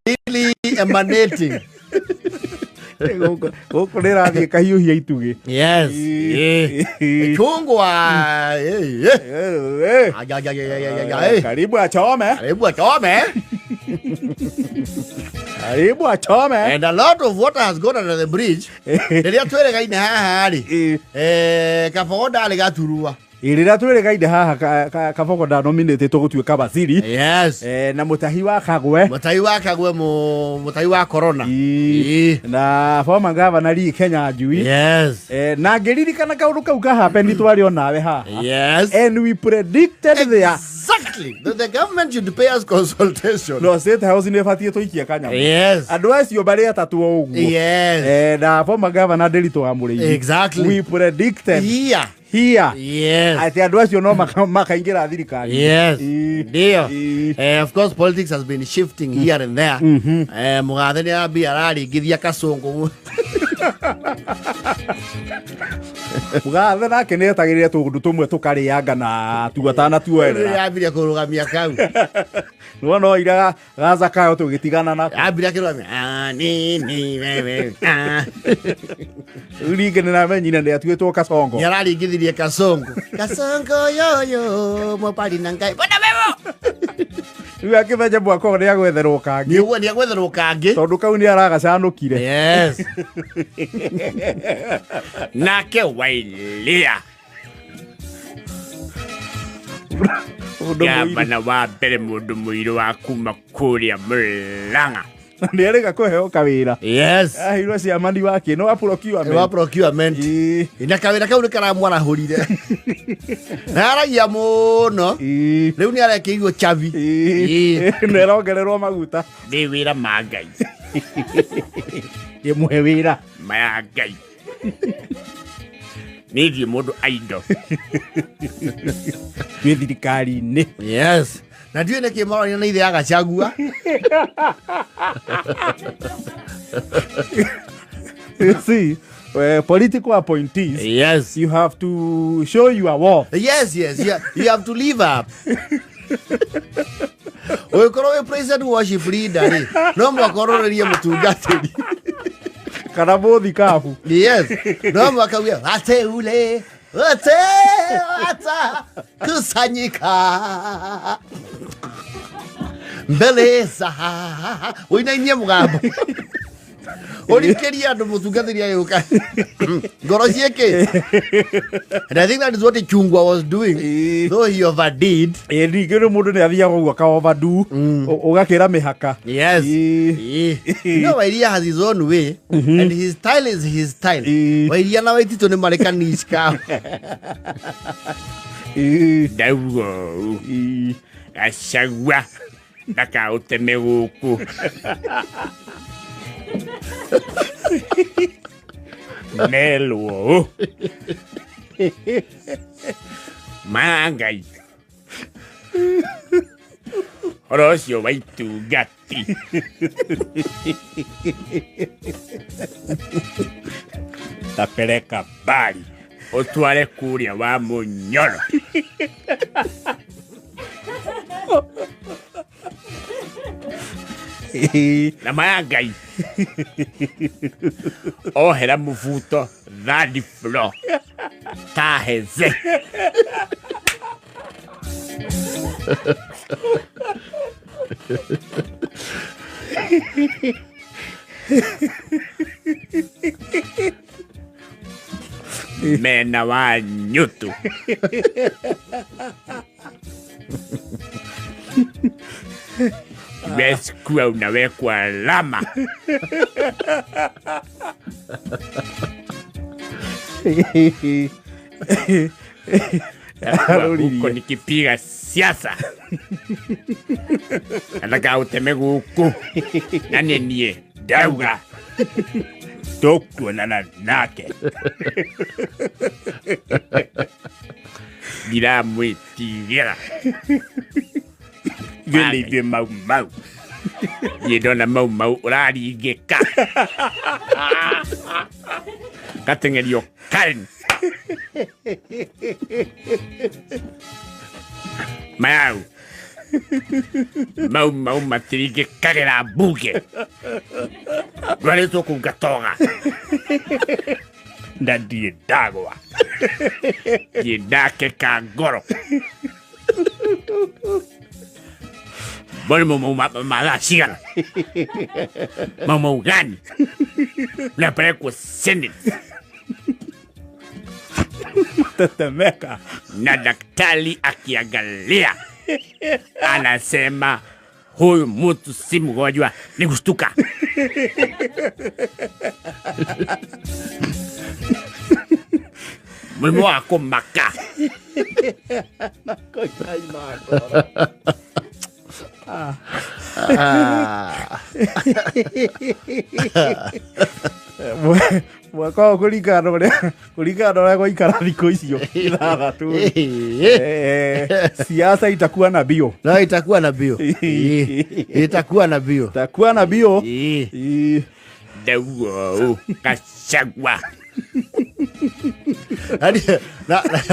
really emanating. Okolera thie kahiu hia itugi. Yes. Chungwa. Karibu achome. Karibu achome. And a lot of water has gone under the bridge. Ndia twere gaine haha ri. Kaboda ali gaturua. Irira twere gaide haha kaboko da nominate to gutuika basiri. Yes. Na mutahi wa kagwe. Mutahi wa corona. Na former governor ri Kenya Njui. Yes. Na ngeririkana kaundu kau ka happen twari onawe haha. Yes. And we predicted exactly that the government should pay us consultation. No, State House ni fatie to ikia kanya. Yes. Advice yo bari atatu oguo. Yes. Na former governor Derito Amuri. Exactly. We predicted here. Yes. Ati advice yo no makaingira thirikari. Yes. Ndio. Of course politics has been shifting here and there. Mugathani abi arari githia kasongo. Mugathe nake nĩ etagĩrĩre tũgũndũ tũmwe tũkarĩanga na tugatana tuoerera. Yambire kũrũgamia kau. No ira gaza kayo tũgĩtigana na. Yambire kĩrũgamia. Ni wewe. Uringe na menyina nĩ atuĩtwo kasongo. Nĩararingithirie kasongo. Kasongo yoyo mopari nangai. Bona bebo. Rĩu akĩmenye mwako nĩ agwetherwo kangĩ. Nĩ agwetherwo kangĩ. Tondũ kau nĩ aragacanũkire. Yes. Nake Wailia. Gavana wa mbere mũndũ mũirũ wa kuma kũrĩa Murang'a. Nĩ arĩga kũheo kawĩra. Yes. Ahirwo ciamani wake no procurement. Ina kawĩra kau nĩ karamwarahũrire. Naragia mũno. Rĩu nĩ arekĩirwo chavi. Nĩ arongererwo maguta. Nĩ wĩra ma Ngai. Mũhe wĩra. Maya Ngai. Nĩthiĩ mũndũ aindo. Twĩ thirikari-inĩ. Yes. Na ndiũĩ nĩkĩ marorania na ithe ya Gachagua. You see, political appointees. Yes. You have to show your worth. Yes. You have to live up. Wekorwo president worship leader no mwakororerie mutungatiri. Kana bothi kafu. Yes. No mwakawia ateule. Ata kusanyika. Mbeleza. Uinainie mugambo. Olikeria ndo mutungatiri ayoka. Ngoro cieke. And I think that is what Chungwa was doing. Though he overdid. Ndigĩrĩ mũndũ nĩ athiaga ũguo ka overdo. Ũgakĩra mĩhaka. Yes. You know, Wairia has his own way. And his style is his style. Wairia na Waitito nĩ marekanishka. Daugo. Gachagua. Ndaka ũteme gũkũ. Melo. Mangai. Orosio waitugati. Tapeleka bali. Otware kuria wa Munyoro. Na Mangai. Ohera muvuto third floor. Taheze. Mena wa nyutu. Weskua unawekwa lama. Huko nikipiga siasa. Nataka uteme guku. Nani nie Dauga. Tokuonana nake. Dira mwitigira. Gele mau. Yedona mau urarigeka. Katengerio Karen. Mau. Mau matirige kagera buge. Rwari to kugatoga. Ndie dagwa. Yedake kagoro. Bora mama sigara. Mama ugani. Na preko sending. Tetemeka. Na daktari akiangalia anasema huyu mtu si mgonjwa, ni kushtuka. Mlimo wako maka. Mwaka kuringana uria gwaikara thikũ icio ithathatũ siasa itakuwa na bio. No, itakuwa na bio. Itakuwa na bio. Itakuwa na bio. Dawo Gachagua.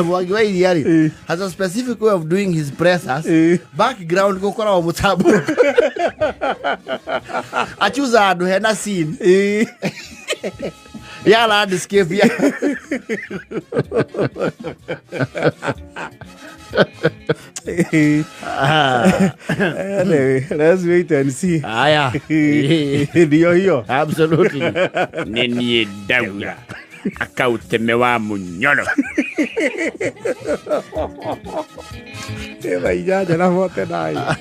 Mwangi wa Iriari has a specific way of doing his pressers. Background gukora wa mutambo. Achuza andu hena scene. Yeah, landscape, yeah. Anyway, let's wait and see. Aya. Ndio hiyo. Absolutely. Nini dawa. Akautemewa munyono. Eva ijaja na vote nayo.